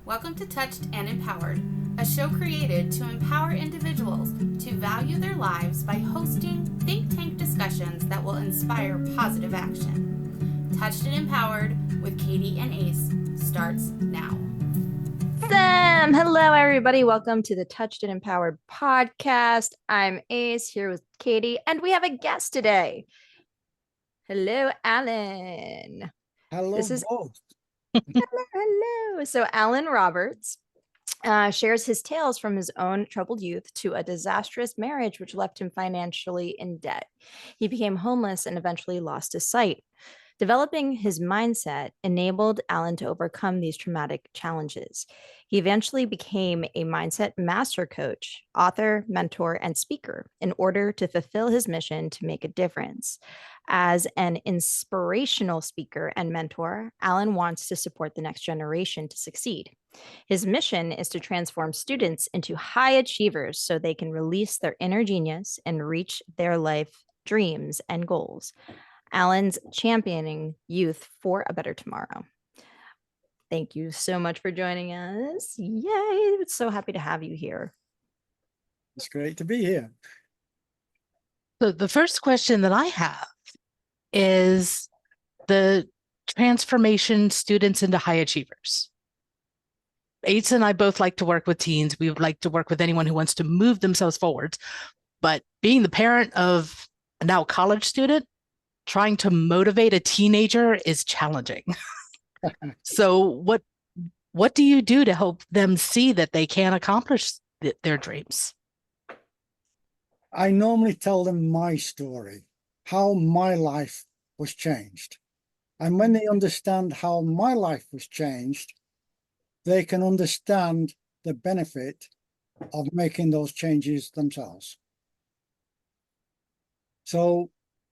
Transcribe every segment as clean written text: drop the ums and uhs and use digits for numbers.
Welcome to Touched and Empowered, a show created to empower individuals to value their lives by hosting think tank discussions that will inspire positive action. Touched and Empowered with Katie and Ace starts now. Hello, everybody. Welcome to the Touched and Empowered podcast. I'm Ace here with Katie, and we have a guest today. Hello, Allan. Hello, both. Hello. So, Allan Roberts shares his tales from his own troubled youth to a disastrous marriage, which left him financially in debt. He became homeless and eventually lost his sight. Developing his mindset enabled Allan to overcome these traumatic challenges. He eventually became a mindset master coach, author, mentor, and speaker in order to fulfill his mission to make a difference. As an inspirational speaker and mentor, Allan wants to support the next generation to succeed. His mission is to transform students into high achievers so they can release their inner genius and reach their life dreams and goals. Allan's championing youth for a better tomorrow. Thank you so much for joining us. Yay. It's so happy to have you here. It's great to be here. So the first question that I have is the transformation students into high achievers. Ace and I both like to work with teens. We would like to work with anyone who wants to move themselves forwards. But being the parent of a now college student, trying to motivate a teenager is challenging. So what do you do to help them see that they can accomplish their dreams? I normally tell them my story, how my life was changed. And when they understand how my life was changed, they can understand the benefit of making those changes themselves. So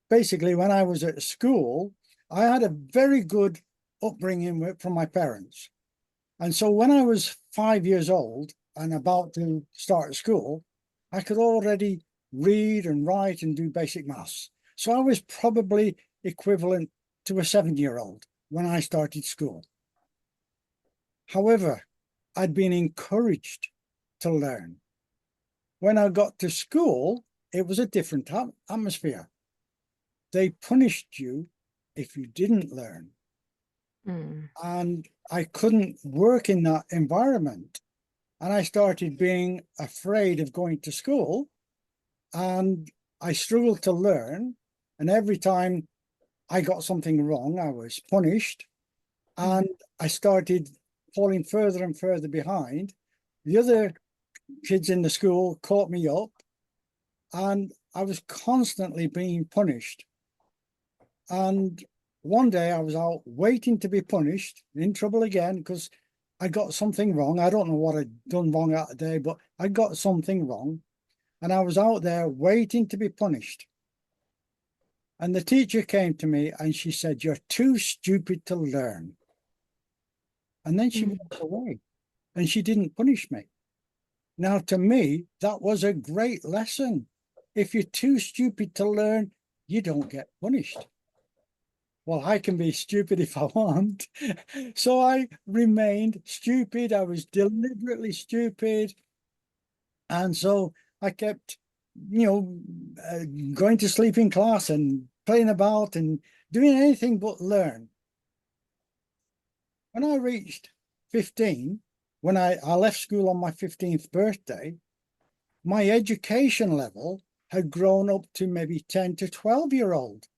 basically, when I was at school, I had a very good upbringing from my parents. And so when I was 5 years old and about to start school, I could already read and write and do basic maths. So I was probably equivalent to a 7-year-old when I started school. However, I'd been encouraged to learn. When I got to school, it was a different atmosphere. They punished you if you didn't learn. And I couldn't work in that environment. And I started being afraid of going to school. And I struggled to learn. And every time I got something wrong, I was punished. And I started falling further and further behind. The other kids in the school caught me up. And I was constantly being punished. And one day I was out waiting to be punished, in trouble again, because I got something wrong. I don't know what I'd done wrong that day, but I got something wrong. And I was out there waiting to be punished. And the teacher came to me and she said, "You're too stupid to learn." And then she walked away and she didn't punish me. Now, to me, that was a great lesson. If you're too stupid to learn, you don't get punished. Well, I can be stupid if I want. So I remained stupid. I was deliberately stupid. And so I kept, going to sleep in class and playing about and doing anything but learn. When I reached 15, when I left school on my 15th birthday, my education level had grown up to maybe 10 to 12-year-old.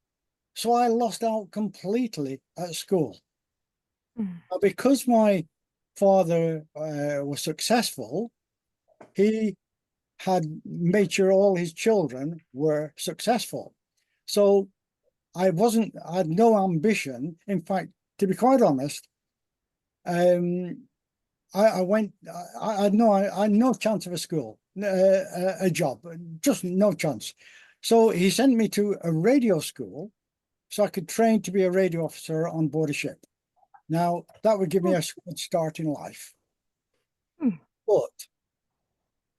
So I lost out completely at school. Now, because my father was successful, he had made sure all his children were successful. So I had no ambition. In fact, to be quite honest, I had no chance of a school, a job, just no chance. So he sent me to a radio school so I could train to be a radio officer on board a ship. Now, that would give me a good start in life. But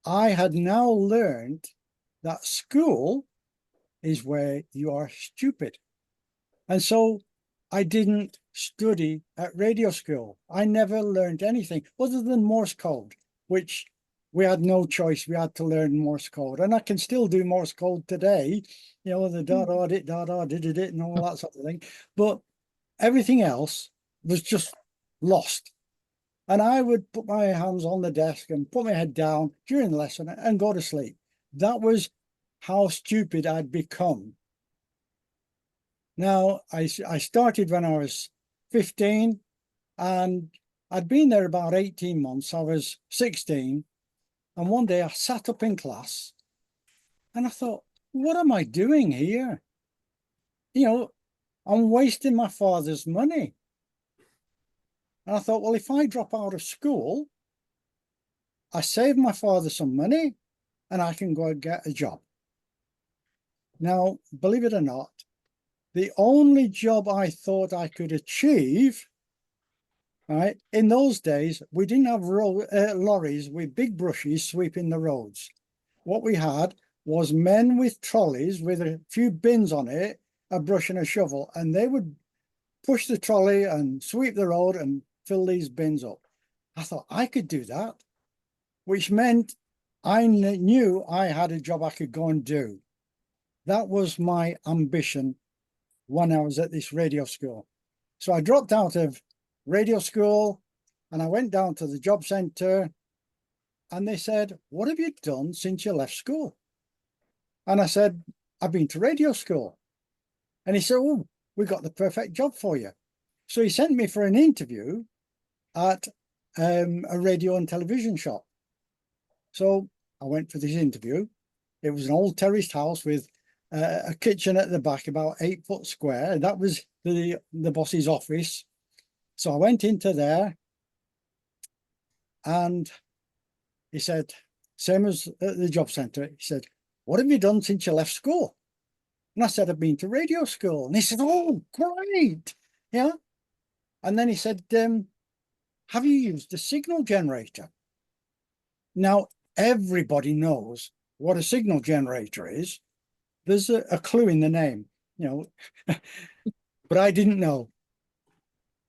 I had now learned that school is where you are stupid. And so I didn't study at radio school. I never learned anything other than Morse code, which we had no choice. We had to learn Morse code. And I can still do Morse code today, you know, the did it, and all that sort of thing. But everything else was just lost. And I would put my hands on the desk and put my head down during the lesson and go to sleep. That was how stupid I'd become. Now, I started when I was 15, and I'd been there about 18 months. I was 16. And one day I sat up in class and I thought, what am I doing here? You know, I'm wasting my father's money. And I thought, well, if I drop out of school, I save my father some money and I can go and get a job. Now, believe it or not, the only job I thought I could achieve, right, in those days, we didn't have lorries with big brushes sweeping the roads. What we had was men with trolleys with a few bins on it, a brush and a shovel, and they would push the trolley and sweep the road and fill these bins up. I thought I could do that, which meant I knew I had a job I could go and do. That was my ambition when I was at this radio school. So I dropped out of radio school and I went down to the job centre, and they said, what have you done since you left school? And I said, I've been to radio school. And he said, oh, we got the perfect job for you. So he sent me for an interview at a radio and television shop. So I went for this interview. It was an old terraced house with a kitchen at the back, about 8 foot square. That was the boss's office. So I went into there, and he said, same as at the job centre, he said, what have you done since you left school? And I said, I've been to radio school. And he said, oh, great. Yeah. And then he said, have you used a signal generator? Now, everybody knows what a signal generator is. There's a clue in the name, you know, but I didn't know.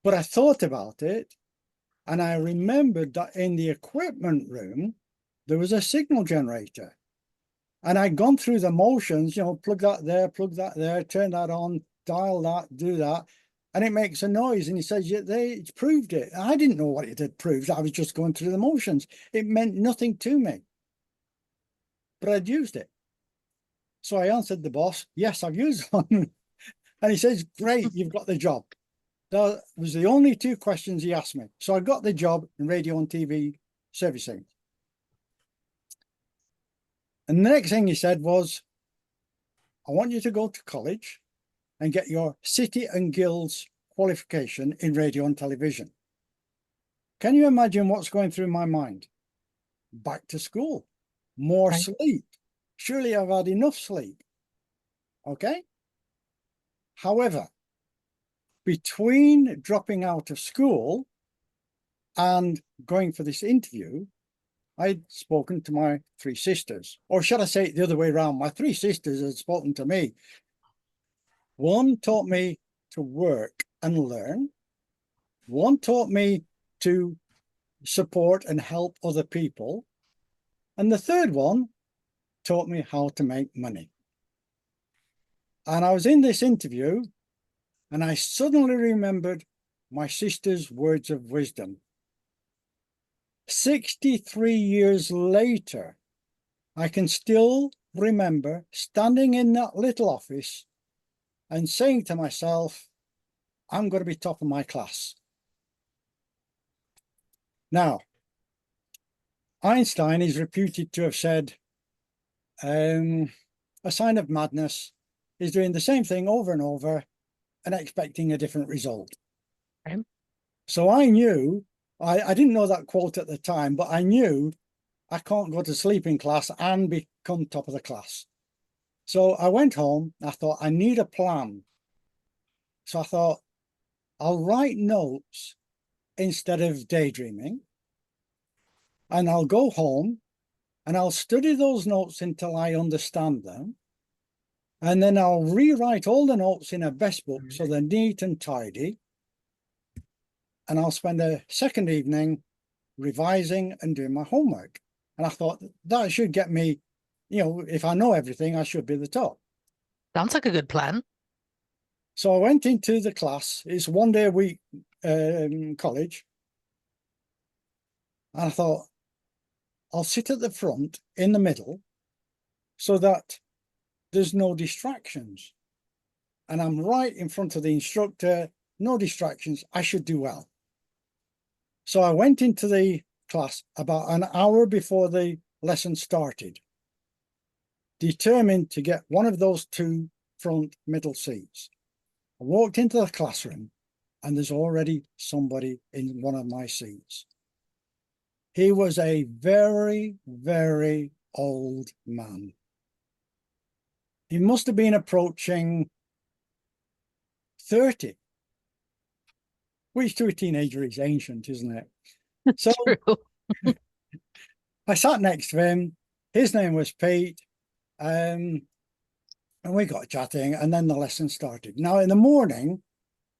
But I thought about it, and I remembered that in the equipment room, there was a signal generator. And I'd gone through the motions, you know, plug that there, turn that on, dial that, do that. And it makes a noise. And he says, yeah, they proved it. I didn't know what it had proved. I was just going through the motions. It meant nothing to me. But I'd used it. So I answered the boss, yes, I've used one. And he says, great, you've got the job. That was the only 2 questions he asked me. So I got the job in radio and TV servicing. And the next thing he said was, I want you to go to college and get your City and Guilds qualification in radio and television. Can you imagine what's going through my mind? Back to school, more sleep. Surely I've had enough sleep. Okay. However, between dropping out of school and going for this interview, I'd spoken to my 3 sisters, or should I say it the other way around? My 3 sisters had spoken to me. One taught me to work and learn. One taught me to support and help other people. And the third one taught me how to make money. And I was in this interview, and I suddenly remembered my sister's words of wisdom. 63 years later, I can still remember standing in that little office and saying to myself, I'm going to be top of my class. Now, Einstein is reputed to have said, a sign of madness is doing the same thing over and over and expecting a different result. Okay. So I knew, I didn't know that quote at the time, but I knew I can't go to sleep in class and become top of the class. So I went home. I thought, I need a plan. So I thought, I'll write notes instead of daydreaming. And I'll go home and I'll study those notes until I understand them. And then I'll rewrite all the notes in a best book so they're neat and tidy. and I'll spend a second evening revising and doing my homework. And I thought that should get me, if I know everything, I should be the top. Sounds like a good plan. So I went into the class. It's 1 day a week college. And I thought, I'll sit at the front in the middle so that there's no distractions. And I'm right in front of the instructor, no distractions. I should do well. So I went into the class about an hour before the lesson started, determined to get one of those two front middle seats. I walked into the classroom and there's already somebody in one of my seats. He was a very, very old man. He must have been approaching 30, which to a teenager is ancient, isn't it? So True. I sat next to him. His name was Pete. And we got chatting, and then the lesson started. Now, in the morning,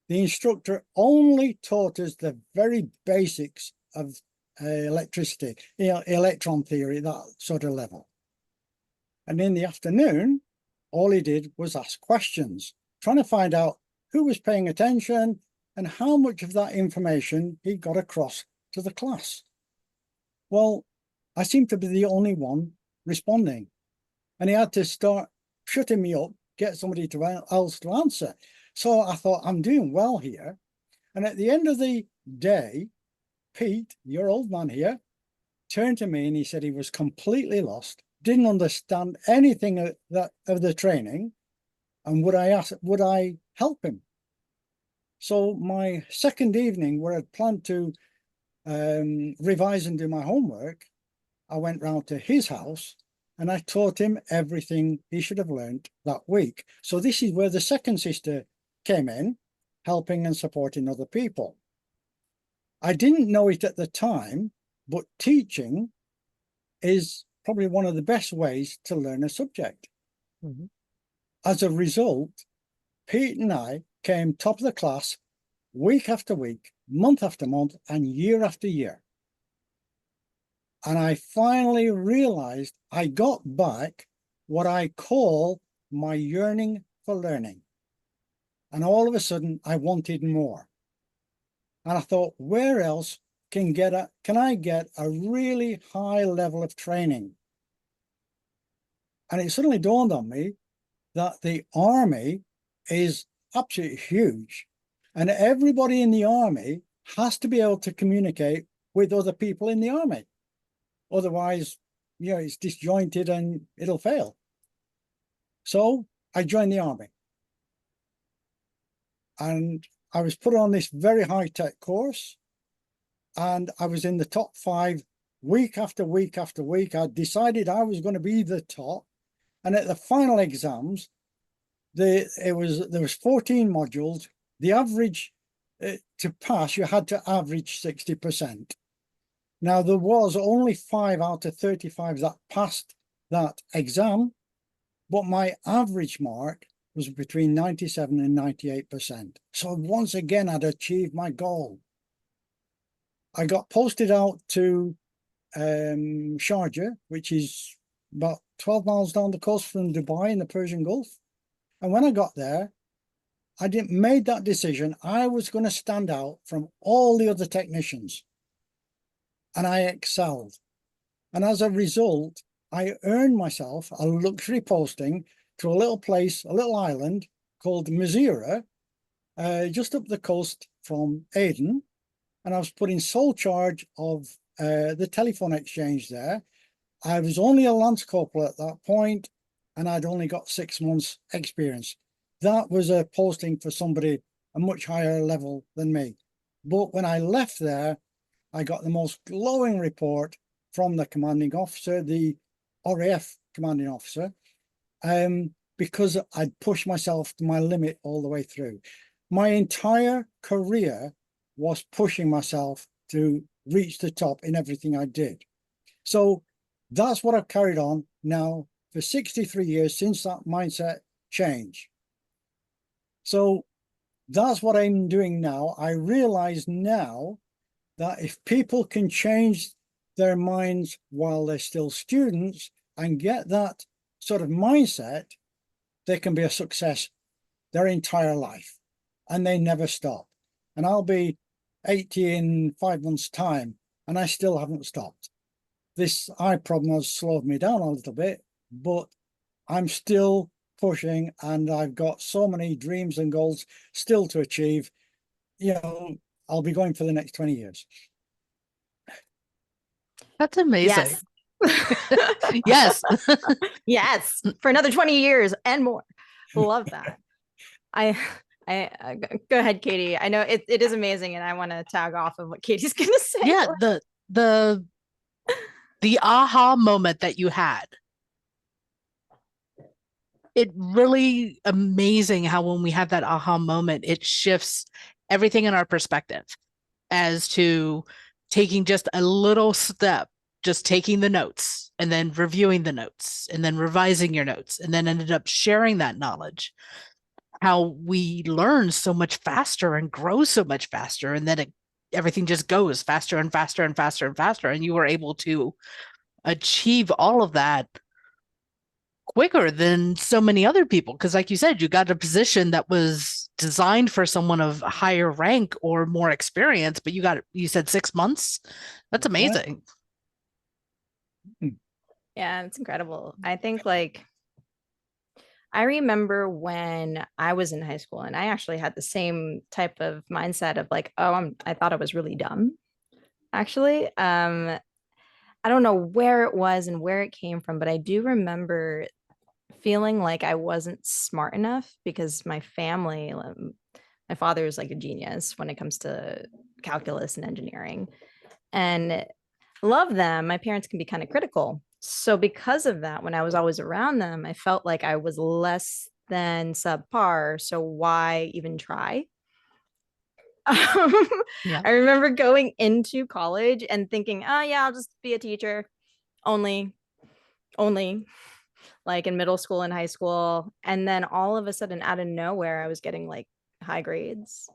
the instructor only taught us the very basics of electricity, electron theory, that sort of level. And in the afternoon, all he did was ask questions, trying to find out who was paying attention and how much of that information he got across to the class. Well, I seemed to be the only one responding, and he had to start shutting me up, get somebody else to answer. So I thought, I'm doing well here. And at the end of the day, Pete, your old man here, turned to me and he said he was completely lost, didn't understand anything of the training, and would I help him? So my second evening, where I'd planned to revise and do my homework, I went round to his house and I taught him everything he should have learned that week. So this is where the second sister came in, helping and supporting other people. I didn't know it at the time, but teaching is probably one of the best ways to learn a subject. Mm-hmm. As a result, Pete and I came top of the class week after week, month after month, and year after year. And I finally realized I got back what I call my yearning for learning. And all of a sudden, I wanted more. And I thought, where else can I get a really high level of training? And it suddenly dawned on me that the army is absolutely huge. And everybody in the army has to be able to communicate with other people in the army. Otherwise, it's disjointed and it'll fail. So I joined the army. And I was put on this very high-tech course. And I was in the top 5 week after week after week. I decided I was going to be the top. And at the final exams, there was 14 modules. The average to pass, you had to average 60%. Now, there was only 5 out of 35 that passed that exam, but my average mark was between 97 and 98%. So once again, I'd achieved my goal. I got posted out to Sharjah, which is about 12 miles down the coast from Dubai in the Persian Gulf. And when I got there, I made that decision. I was going to stand out from all the other technicians. And I excelled. And as a result, I earned myself a luxury posting to a little place, a little island called Mazira, just up the coast from Aden. And I was put in sole charge of the telephone exchange there. I was only a lance corporal at that point, and I'd only got 6 months experience. That was a posting for somebody a much higher level than me. But when I left there, I got the most glowing report from the commanding officer, the RAF commanding officer, because I'd pushed myself to my limit all the way through. My entire career was pushing myself to reach the top in everything I did. So that's what I've carried on now for 63 years since that mindset change. So that's what I'm doing now. I realize now that if people can change their minds while they're still students and get that sort of mindset, they can be a success their entire life, and they never stop. And I'll be 80 in 5 months' time, and I still haven't stopped. This eye problem has slowed me down a little bit, but I'm still pushing, and I've got so many dreams and goals still to achieve. You know, I'll be going for the next 20 years. That's amazing. Yes. Yes. Yes. For another 20 years and more. Love that. I go ahead, Katie. I know it is amazing, and I want to tag off of what Katie's going to say. Yeah, the aha moment that you had. It really amazing how when we have that aha moment, it shifts everything in our perspective as to taking just a little step, just taking the notes and then reviewing the notes and then revising your notes and then ended up sharing that knowledge. How we learn so much faster and grow so much faster, and then everything just goes faster and faster and faster and faster, and you were able to achieve all of that quicker than so many other people, because like you said, you got a position that was designed for someone of higher rank or more experience, but you said 6 months. That's amazing. Yeah, it's incredible. I think, like, I remember when I was in high school, and I actually had the same type of mindset of like, oh, I thought I was really dumb. Actually, I don't know where it was and where it came from, but I do remember feeling like I wasn't smart enough because my family, my father is like a genius when it comes to calculus and engineering, and love them. My parents can be kind of critical. So because of that, when I was always around them, I felt like I was less than subpar. So why even try? Yeah. I remember going into college and thinking, oh yeah, I'll just be a teacher only like in middle school and high school. And then all of a sudden, out of nowhere, I was getting like high grades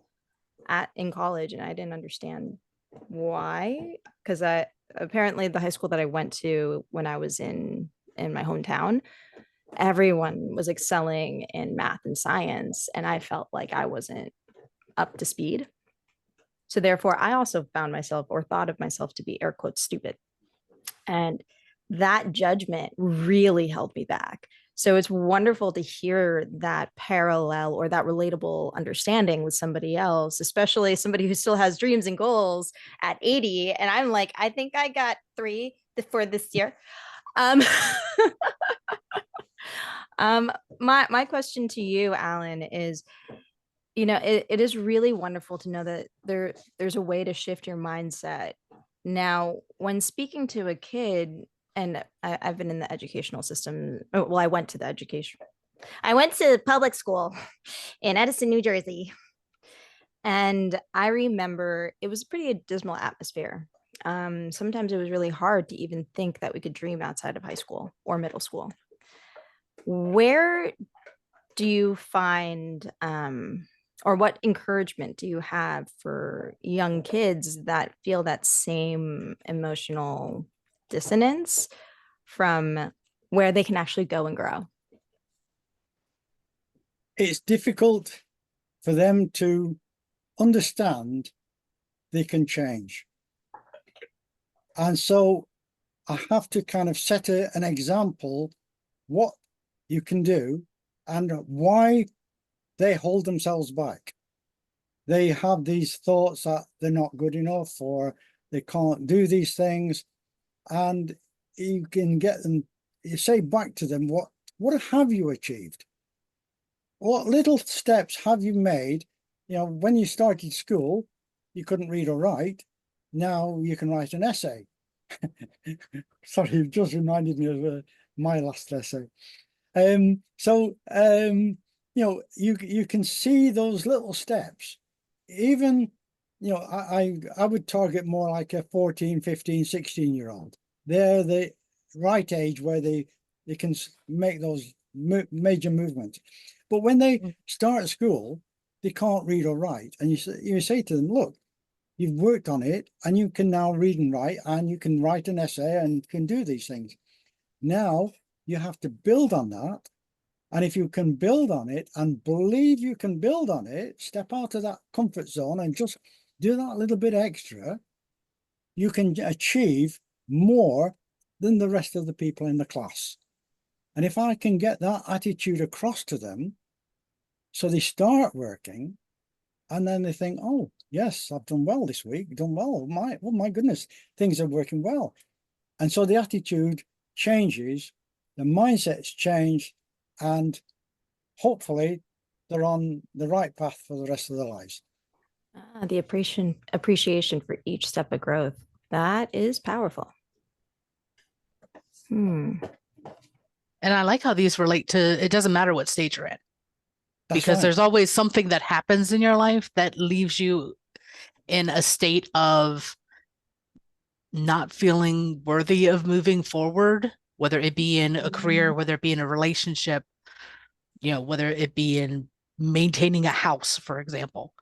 in college, and I didn't understand why, because I apparently the high school that I went to when I was in my hometown, everyone was excelling in math and science, and I felt like I wasn't up to speed. So therefore, I also found myself, or thought of myself, to be air quotes stupid. And that judgment really held me back. So it's wonderful to hear that parallel or that relatable understanding with somebody else, especially somebody who still has dreams and goals at 80. And I'm like, I think I got 3 for this year. My question to you, Allan, is, you know, it is really wonderful to know that there's a way to shift your mindset. Now, when speaking to a kid, and I've been in the educational system. Well, I went to public school in Edison, New Jersey. And I remember it was a pretty dismal atmosphere. Sometimes it was really hard to even think that we could dream outside of high school or middle school. Where do you find, or what encouragement do you have for young kids that feel that same emotional dissonance from where they can actually go and grow? It's difficult for them to understand they can change. And so I have to kind of set an example what you can do and why they hold themselves back. They have these thoughts that they're not good enough or they can't do these things. And you can get them, you say back to them, what have you achieved? What little steps have you made? You know, when you started school, you couldn't read or write. Now you can write an essay. Sorry, it just reminded me of my last essay. You know, you can see those little steps. Even, you know, I would target more like a 14, 15, 16-year-old. They're the right age where they can make those major movements. But when they start school, they can't read or write. And you say to them, look, you've worked on it and you can now read and write, and you can write an essay and can do these things. Now you have to build on that. And if you can build on it and believe you can build on it, step out of that comfort zone and just do that little bit extra, you can achieve more than the rest of the people in the class. And if I can get that attitude across to them, so they start working, and then they think, oh, yes, I've done well this week, done well. Oh my goodness, things are working well. And so the attitude changes, the mindsets change, and hopefully they're on the right path for the rest of their lives. The appreciation for each step of growth. That is powerful. And I like how these relate to, it doesn't matter what stage you're in. Because there's always something that happens in your life that leaves you in a state of not feeling worthy of moving forward, whether it be in a career, whether it be in a relationship, whether it be in maintaining a house, for example.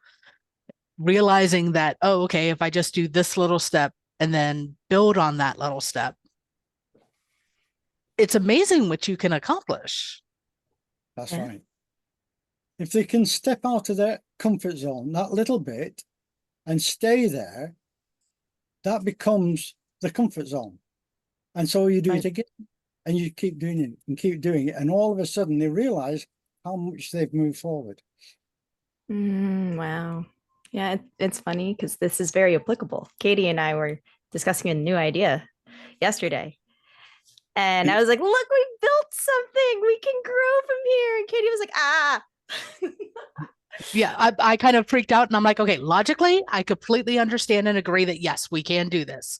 Realizing that, oh, okay, if I just do this little step and then build on that little step, it's amazing what you can accomplish. That's right. If they can step out of their comfort zone that little bit and stay there, that becomes the comfort zone. And so you do it again, and you keep doing it and keep doing it. And all of a sudden they realize how much they've moved forward. Wow. Yeah, it's funny because this is very applicable. Katie and I were discussing a new idea yesterday. And I was like, look, we built something. We can grow from here. And Katie was like, Yeah, I kind of freaked out, and I'm like, okay, logically, I completely understand and agree that yes, we can do this.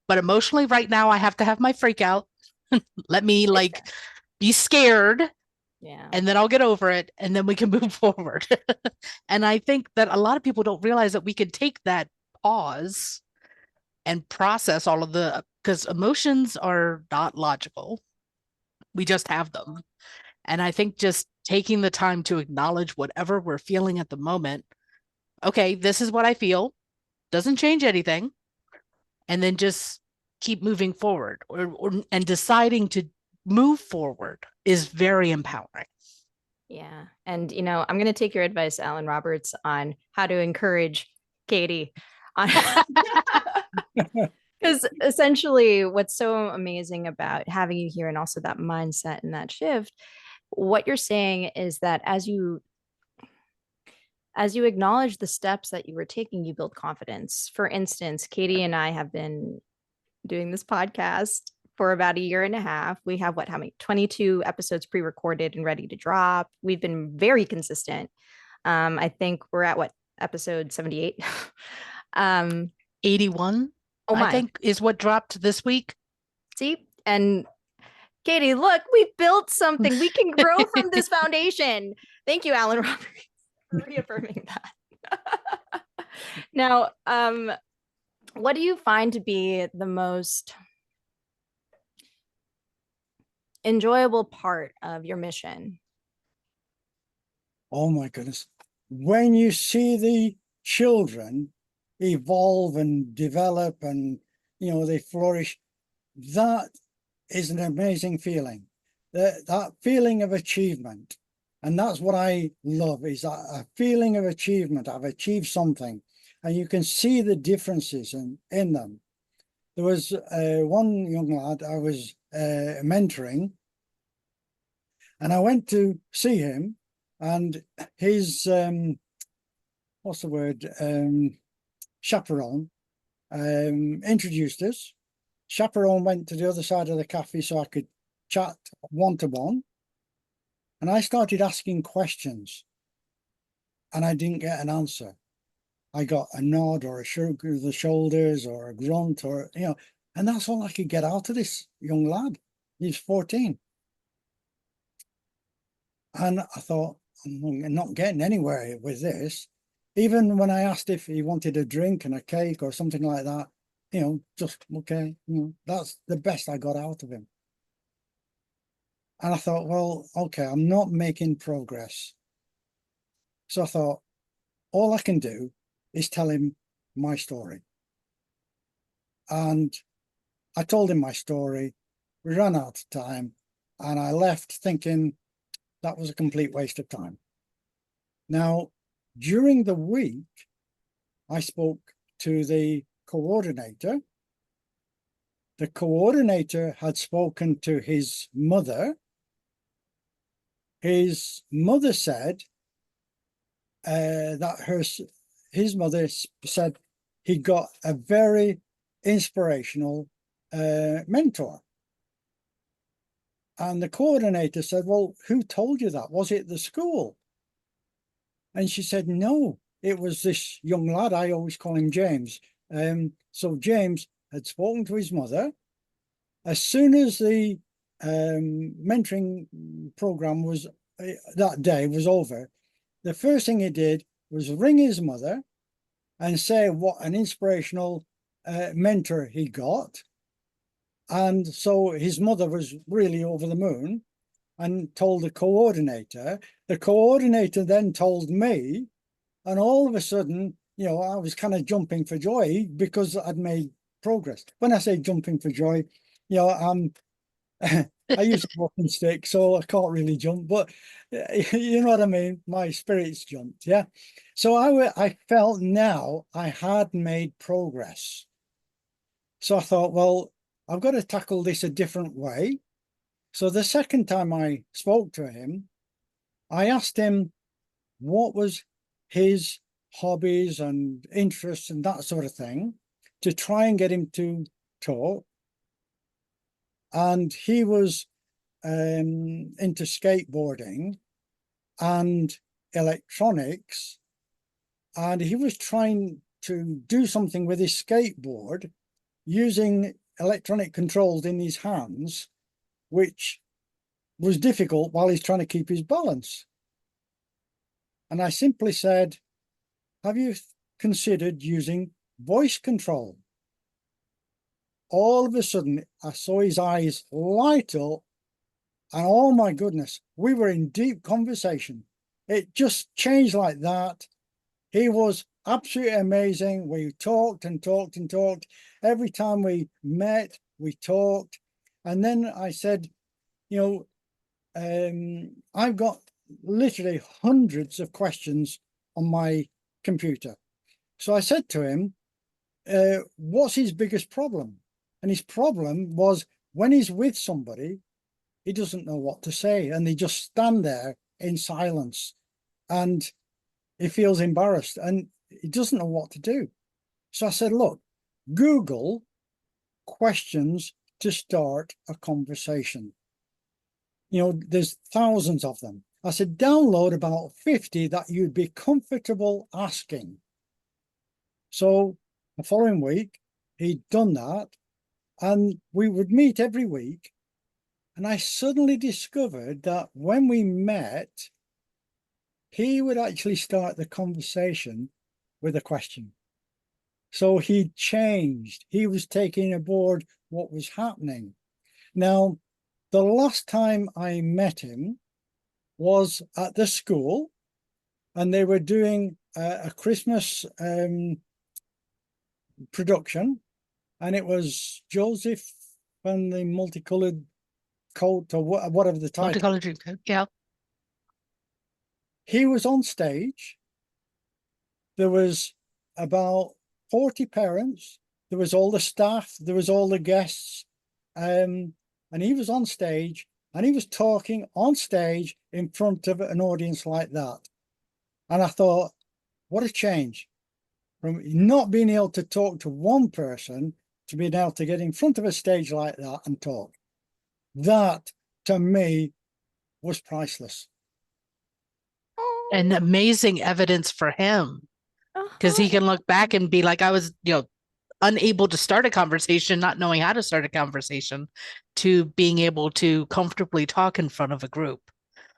But emotionally right now, I have to have my freak out. Let me be scared. Yeah. And then I'll get over it, and then we can move forward. And I think that a lot of people don't realize that we can take that pause and process all of because emotions are not logical. We just have them. And I think just taking the time to acknowledge whatever we're feeling at the moment. Okay, this is what I feel. Doesn't change anything. And then just keep moving forward and deciding to move forward is very empowering. Yeah. And, I'm going to take your advice, Allan Roberts, on how to encourage Katie. Because essentially what's so amazing about having you here and also that mindset and that shift, what you're saying is that as you acknowledge the steps that you were taking, you build confidence. For instance, Katie and I have been doing this podcast for about a year and a half. We have 22 episodes pre-recorded and ready to drop. We've been very consistent. I think we're at episode 78. 81, I think, is what dropped this week. See? And Katie, look, we built something. We can grow from this foundation. Thank you, Allan Roberts, for reaffirming that. Now, what do you find to be the most enjoyable part of your mission? Oh my goodness. When you see the children evolve and develop and, they flourish, that is an amazing feeling. That feeling of achievement. And that's what I love, is a feeling of achievement. I've achieved something. And you can see the differences in them. There was one young lad I was mentoring, and I went to see him, and his, what's the word, chaperone, introduced us. Chaperone went to the other side of the cafe so I could chat one-to-one. And I started asking questions, and I didn't get an answer. I got a nod or a shrug of the shoulders or a grunt or, and that's all I could get out of this young lad. He's 14. And I thought, I'm not getting anywhere with this. Even when I asked if he wanted a drink and a cake or something like that, just, okay, that's the best I got out of him. And I thought, well, okay, I'm not making progress. So I thought, all I can do is tell him my story. And I told him my story. We ran out of time, and I left thinking that was a complete waste of time. Now, during the week, I spoke to the coordinator. The coordinator had spoken to his mother. His mother said that his mother said he got a very inspirational mentor. And the coordinator said, well, who told you that? Was it the school? And she said, no, it was this young lad. I always call him James. So James had spoken to his mother. As soon as the mentoring program was that day was over, the first thing he did was ring his mother and say what an inspirational mentor he got. And so his mother was really over the moon and told the coordinator. The coordinator then told me, and all of a sudden, you know, I was kind of jumping for joy because I'd made progress. When I say jumping for joy, you know, I use a walking stick, so I can't really jump, but you know what I mean? My spirits jumped, yeah. So I felt now I had made progress. So I thought, well, I've got to tackle this a different way. So the second time I spoke to him, I asked him what was his hobbies and interests and that sort of thing to try and get him to talk. And he was into skateboarding and electronics, and he was trying to do something with his skateboard using electronic controls in his hands, which was difficult while he's trying to keep his balance. And I simply said, have you considered using voice control? All of a sudden, I saw his eyes light up, and oh my goodness, we were in deep conversation. It just changed like that. He was absolutely amazing. We talked and talked and talked. Every time we met, we talked. And then I said, you know, I've got literally hundreds of questions on my computer. So I said to him, what's his biggest problem? And his problem was when he's with somebody, he doesn't know what to say, and they just stand there in silence, and he feels embarrassed and he doesn't know what to do. So I said, look, Google questions to start a conversation. You know, there's thousands of them. I said, download about 50 that you'd be comfortable asking. So the following week, he'd done that, and we would meet every week. And I suddenly discovered that when we met, he would actually start the conversation with a question. So he changed. He was taking aboard what was happening. Now, the last time I met him was at the school, and they were doing a Christmas production, and it was Joseph and the multicolored coat, or whatever the title. Multicolored dream coat, yeah. He was on stage. There was about 40 parents. There was all the staff. There was all the guests. And he was on stage, and he was talking on stage in front of an audience like that. And I thought, what a change from not being able to talk to one person to being able to get in front of a stage like that and talk. That, to me, was priceless. And amazing evidence for him, because he can look back and be like, I was, you know, unable to start a conversation, not knowing how to start a conversation, to being able to comfortably talk in front of a group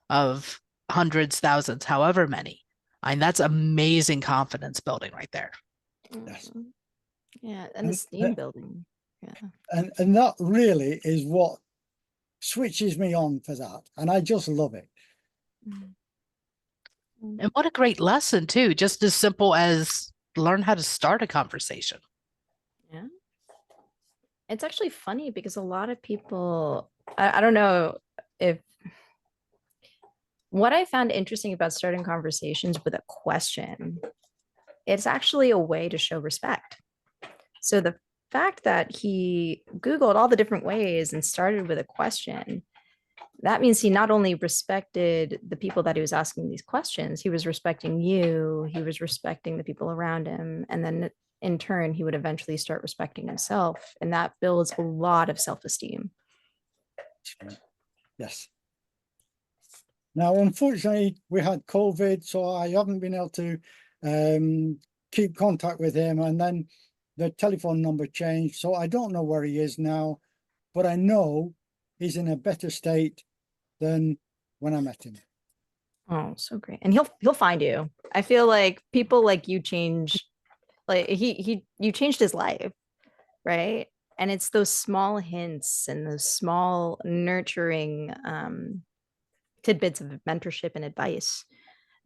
of hundreds, thousands, however many. I mean, that's amazing confidence building right there. Yes. Yeah, and esteem building. Yeah. And that really is what switches me on for that. And I just love it. And what a great lesson too, just as simple as learn how to start a conversation. Yeah. It's actually funny because a lot of people, I don't know if what I found interesting about starting conversations with a question, it's actually a way to show respect. So the fact that he Googled all the different ways and started with a question, that means he not only respected the people that he was asking these questions, he was respecting you, he was respecting the people around him. And then in turn, he would eventually start respecting himself. And that builds a lot of self-esteem. Yes. Now, unfortunately, we had COVID, so I haven't been able to keep contact with him. And then the telephone number changed, so I don't know where he is now, but I know he's in a better state than when I met him. Oh, so great. And he'll find you. I feel like people like you change, like you changed his life, right? And it's those small hints and those small nurturing tidbits of mentorship and advice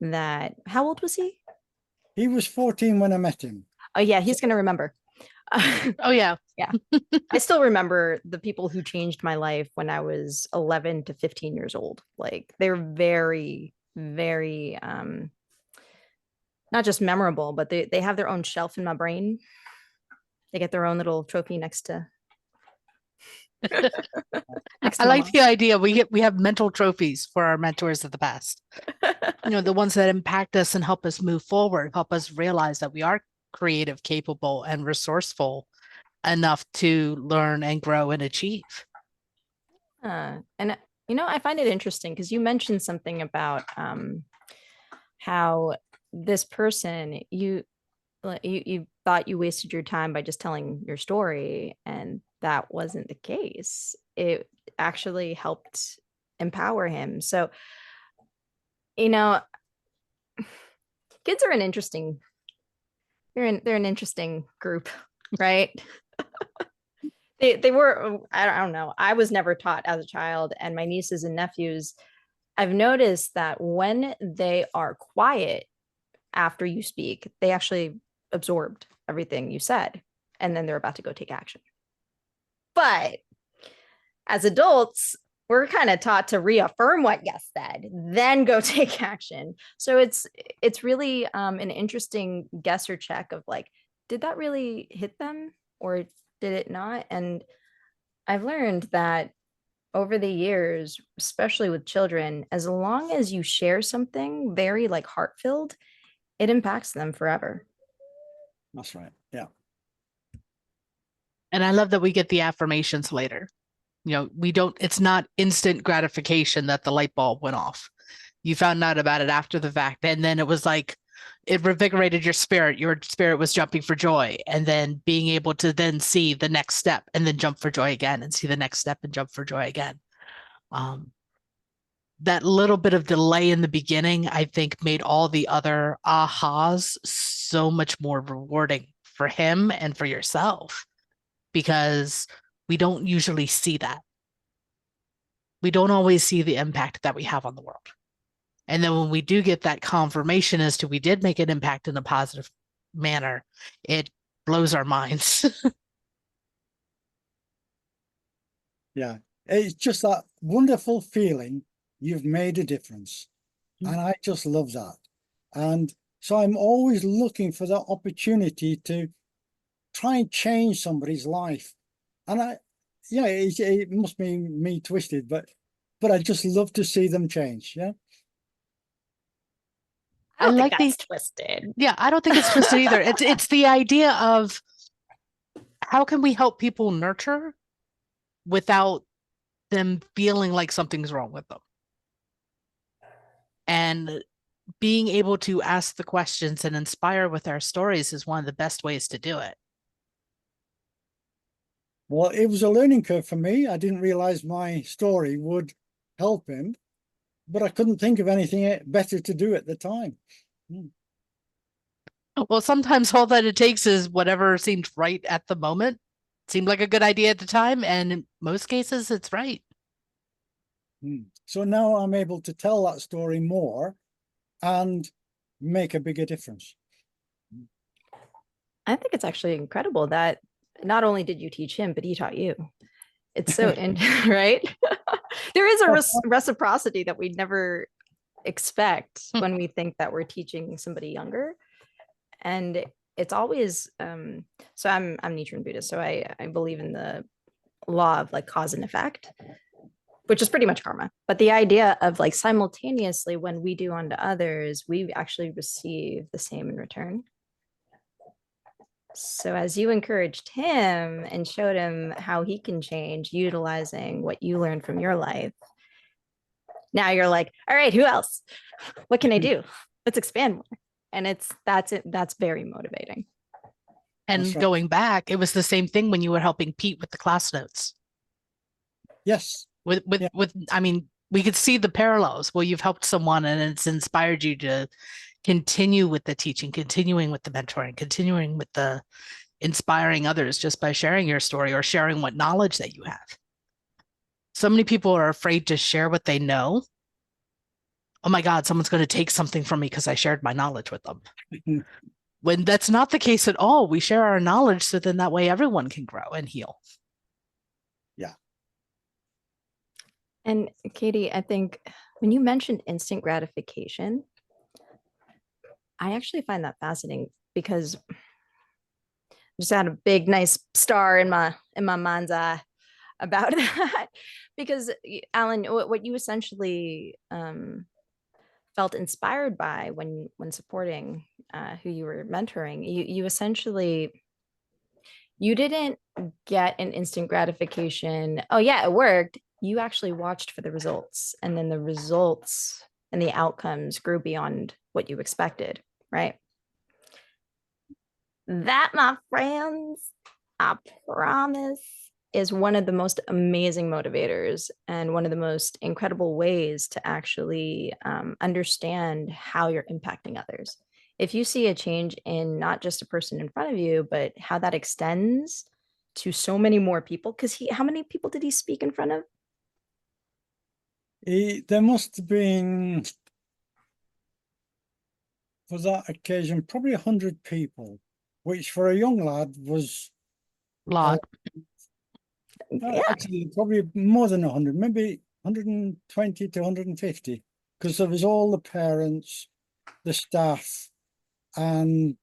that, how old was he? He was 14 when I met him. Oh yeah, he's gonna remember. Oh yeah. Yeah. I still remember the people who changed my life when I was 11 to 15 years old. Like they're very, very not just memorable, but they have their own shelf in my brain. They get their own little trophy next to I like the idea. We have mental trophies for our mentors of the past. You know, the ones that impact us and help us move forward, help us realize that we are creative, capable, and resourceful enough to learn and grow and achieve. And I find it interesting because you mentioned something about how this person you thought you wasted your time by just telling your story, and that wasn't the case. It actually helped empower him. So, kids are they're an interesting group, right? They were, I don't know. I was never taught as a child, and my nieces and nephews, I've noticed that when they are quiet after you speak, they actually absorbed everything you said, and then they're about to go take action. But as adults, we're kind of taught to reaffirm what you said, then go take action. So it's really an interesting guesser check of like, did that really hit them or did it not? And I've learned that over the years, especially with children, as long as you share something very like heart-filled, it impacts them forever. That's right. Yeah. And I love that we get the affirmations later. You know, it's not instant gratification that the light bulb went off. You found out about it after the fact. And then it was like, it revigorated your spirit. Your spirit was jumping for joy. And then being able to then see the next step and then jump for joy again and see the next step and jump for joy again. That little bit of delay in the beginning, I think, made all the other ahas so much more rewarding for him and for yourself, because we don't usually see that. We don't always see the impact that we have on the world. And then when we do get that confirmation as to we did make an impact in a positive manner, it blows our minds. Yeah. It's just that wonderful feeling you've made a difference. And I just love that. And so I'm always looking for that opportunity to try and change somebody's life. And it must be me twisted, but I just love to see them change. Yeah. I don't think that's twisted. Yeah, I don't think it's twisted either. It's the idea of how can we help people nurture without them feeling like something's wrong with them? And being able to ask the questions and inspire with our stories is one of the best ways to do it. Well, it was a learning curve for me. I didn't realize my story would help him, but I couldn't think of anything better to do at the time. Well, sometimes all that it takes is whatever seemed right at the moment. Seemed like a good idea at the time, and in most cases, it's right. So now I'm able to tell that story more and make a bigger difference. I think it's actually incredible that not only did you teach him, but he taught you. It's so right. There is a reciprocity that we never expect when we think that we're teaching somebody younger, and it's always so I'm Nichiren Buddhist, so I believe in the law of like cause and effect, which is pretty much karma. But the idea of like simultaneously when we do unto others, we actually receive the same in return. So as you encouraged him and showed him how he can change utilizing what you learned from your life, now you're like, all right, who else? What can I do? Let's expand more. And that's very motivating. And right. Going back, it was the same thing when you were helping Pete with the class notes. Yes. With I mean, we could see the parallels. Well, you've helped someone and it's inspired you to continue with the teaching, continuing with the mentoring, continuing with the inspiring others just by sharing your story or sharing what knowledge that you have. So many people are afraid to share what they know. Oh my God, someone's going to take something from me because I shared my knowledge with them. When that's not the case at all. We share our knowledge so then that way everyone can grow and heal. Yeah. And Katie, I think when you mentioned instant gratification, I actually find that fascinating because I just had a big, nice star in my mind's eye about that. Because Allan, what you essentially felt inspired by when supporting who you were mentoring, you essentially, you didn't get an instant gratification. Oh yeah, it worked. You actually watched for the results, and then the results and the outcomes grew beyond what you expected, right? That, my friends, I promise, is one of the most amazing motivators and one of the most incredible ways to actually understand how you're impacting others. If you see a change in not just a person in front of you, but how that extends to so many more people, because how many people did he speak in front of? There must have been, for that occasion, probably 100 people, which for a young lad was Lot. Yeah. actually probably more than 100, maybe 120 to 150, because there was all the parents, the staff, and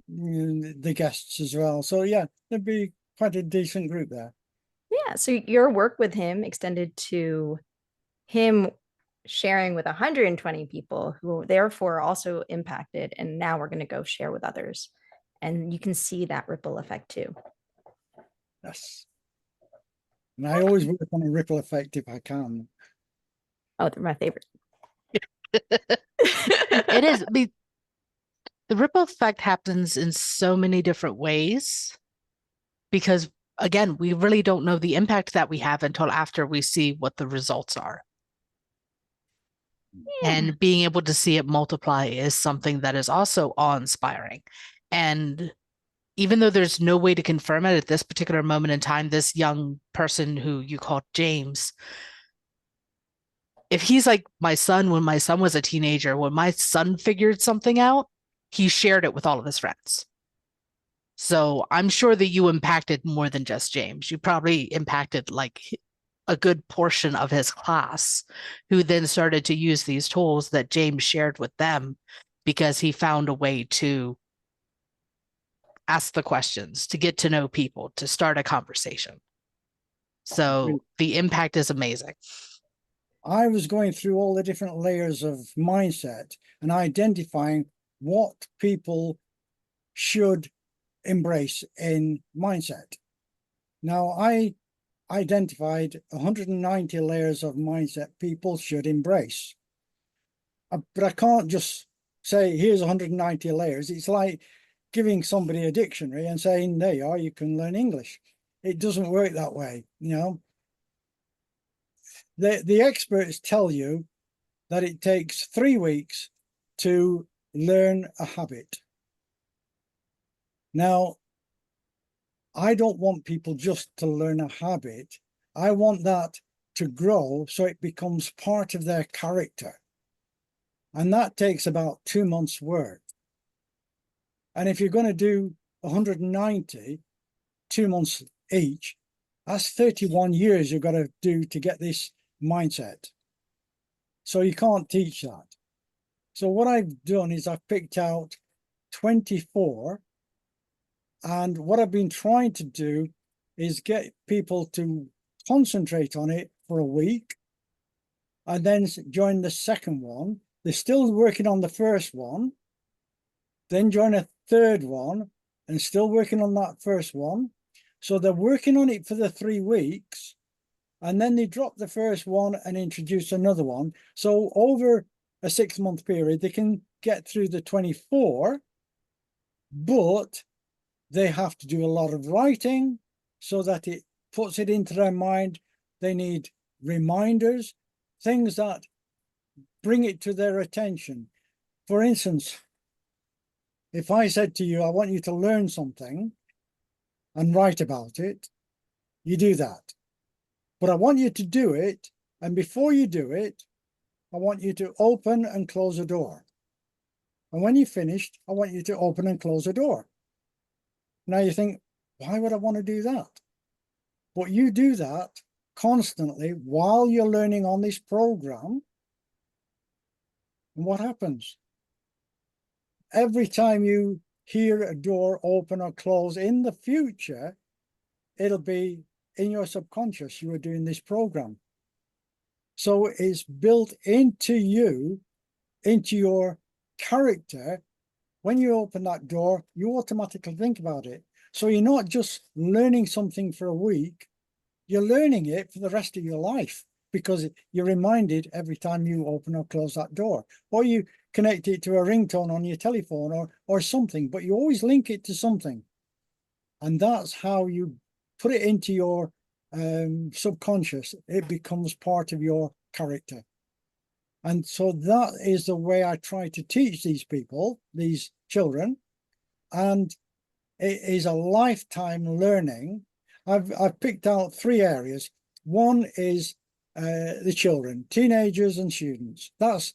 the guests as well. So yeah, there'd be quite a decent group there. Yeah. So your work with him extended to him sharing with 120 people who therefore also impacted. And now we're going to go share with others. And you can see that ripple effect too. Yes. And I always work on a ripple effect if I can. Oh, they're my favorite. It is. The ripple effect happens in so many different ways because, again, we really don't know the impact that we have until after we see what the results are. Yeah. And being able to see it multiply is something that is also awe-inspiring. And even though there's no way to confirm it at this particular moment in time, this young person who you called James, if he's like my son, when my son was a teenager, when my son figured something out, he shared it with all of his friends. So I'm sure that you impacted more than just James. You probably impacted like a good portion of his class who then started to use these tools that James shared with them because he found a way to ask the questions, to get to know people, to start a conversation. So the impact is amazing. I was going through all the different layers of mindset and identifying what people should embrace in mindset. Now, I identified 190 layers of mindset people should embrace. But I can't just say, here's 190 layers. It's like giving somebody a dictionary and saying, there you are, you can learn English. It doesn't work that way, you know. The experts tell you that it takes 3 weeks to learn a habit. Now, I don't want people just to learn a habit. I want that to grow so it becomes part of their character. And that takes about 2 months' work. And if you're going to do 190, 2 months each, that's 31 years you've got to do to get this mindset. So you can't teach that. So what I've done is I've picked out 24. And what I've been trying to do is get people to concentrate on it for a week and then join the second one. They're still working on the first one, then join a third one and still working on that first one. So they're working on it for the 3 weeks, and then they drop the first one and introduce another one. So over a 6-month period, they can get through the 24, but they have to do a lot of writing so that it puts it into their mind. They need reminders, things that bring it to their attention. For instance, if I said to you, I want you to learn something and write about it, you do that. But I want you to do it, and before you do it, I want you to open and close a door. And when you're finished, I want you to open and close a door. Now you think, why would I want to do that? But you do that constantly while you're learning on this program. And what happens? Every time you hear a door open or close in the future, it'll be in your subconscious. You are doing this program. So it's built into you, into your character. When you open that door, you automatically think about it. So you're not just learning something for a week, you're learning it for the rest of your life, because you're reminded every time you open or close that door, or you connect it to a ringtone on your telephone or something, but you always link it to something. And that's how you put it into your subconscious. It becomes part of your character. And so that is the way I try to teach these people, these children. And it is a lifetime learning. I've picked out 3 areas. One is the children, teenagers and students. That's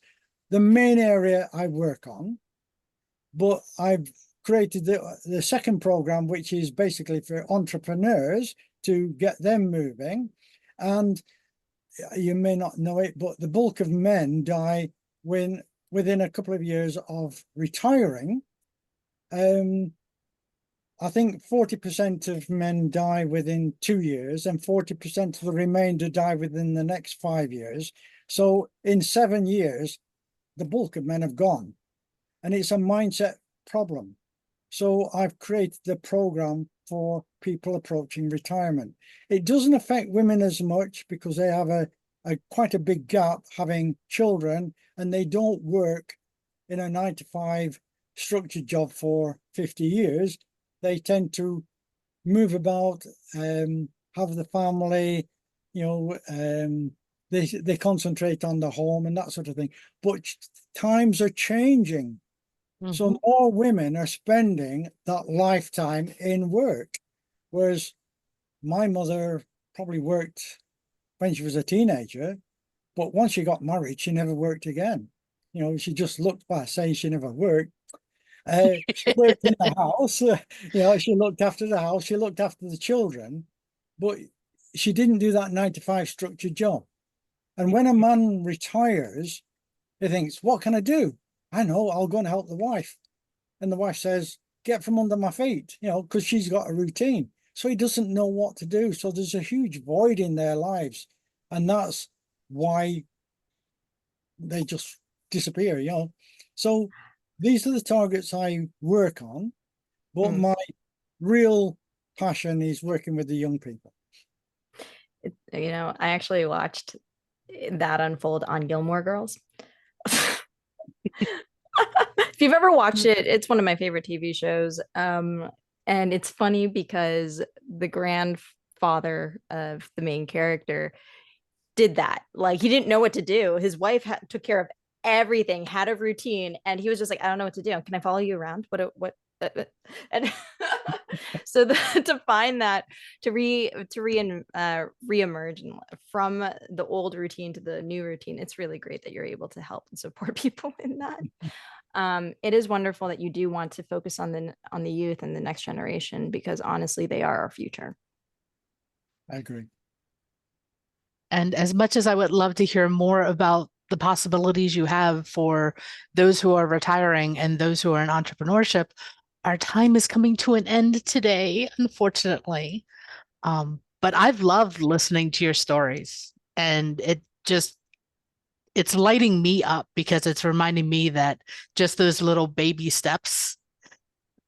the main area I work on. But I've created the second program, which is basically for entrepreneurs to get them moving. And you may not know it, but the bulk of men die within a couple of years of retiring. I think 40% of men die within 2 years, and 40% of the remainder die within the next 5 years. So in 7 years, the bulk of men have gone, and it's a mindset problem. So I've created the program for people approaching retirement. It doesn't affect women as much because they have a quite a big gap having children, and they don't work in a 9-to-5 structured job for 50 years. They tend to move about, have the family, they concentrate on the home and that sort of thing. But times are changing. Mm-hmm. So more women are spending that lifetime in work, whereas my mother probably worked when she was a teenager, but once she got married, she never worked again. She just looked back, saying she never worked. She worked in the house, she looked after the house, she looked after the children, but she didn't do that 9-to-5 structured job. And when a man retires, he thinks, what can I do? I know, I'll go and help the wife. And the wife says, get from under my feet, because she's got a routine. So he doesn't know what to do. So there's a huge void in their lives. And that's why they just disappear, So these are the targets I work on, but my real passion is working with the young people. I actually watched that unfold on Gilmore Girls. If you've ever watched it, it's one of my favorite TV shows. And it's funny because the grandfather of the main character did that. Like, he didn't know what to do. His wife took care of everything, had a routine, and he was just like, I don't know what to do. Can I follow you around? What And so to find that, to reemerge from the old routine to the new routine, it's really great that you're able to help and support people in that. It is wonderful that you do want to focus on the youth and the next generation, because honestly, they are our future. I agree. And as much as I would love to hear more about the possibilities you have for those who are retiring and those who are in entrepreneurship, our time is coming to an end today, unfortunately. But I've loved listening to your stories, and it's lighting me up, because it's reminding me that just those little baby steps,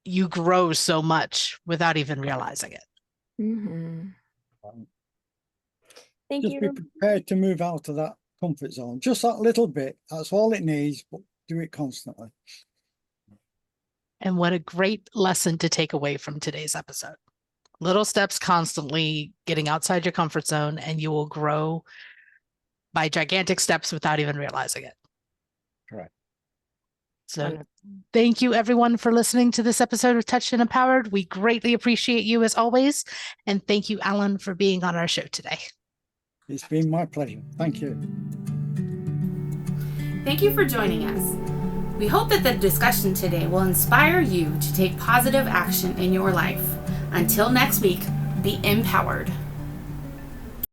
you grow so much without even realizing it. Mm-hmm. Thank Just you. be prepared to move out of that comfort zone. Just that little bit. That's all it needs, but do it constantly. And what a great lesson to take away from today's episode. Little steps constantly, getting outside your comfort zone, and you will grow by gigantic steps without even realizing it. Correct. So Wonderful. thank you everyone for listening to this episode of Touched and Empowered. We greatly appreciate you as always. And thank you, Allan, for being on our show today. It's been my pleasure. Thank you. Thank you for joining us. We hope that the discussion today will inspire you to take positive action in your life. Until next week, be empowered.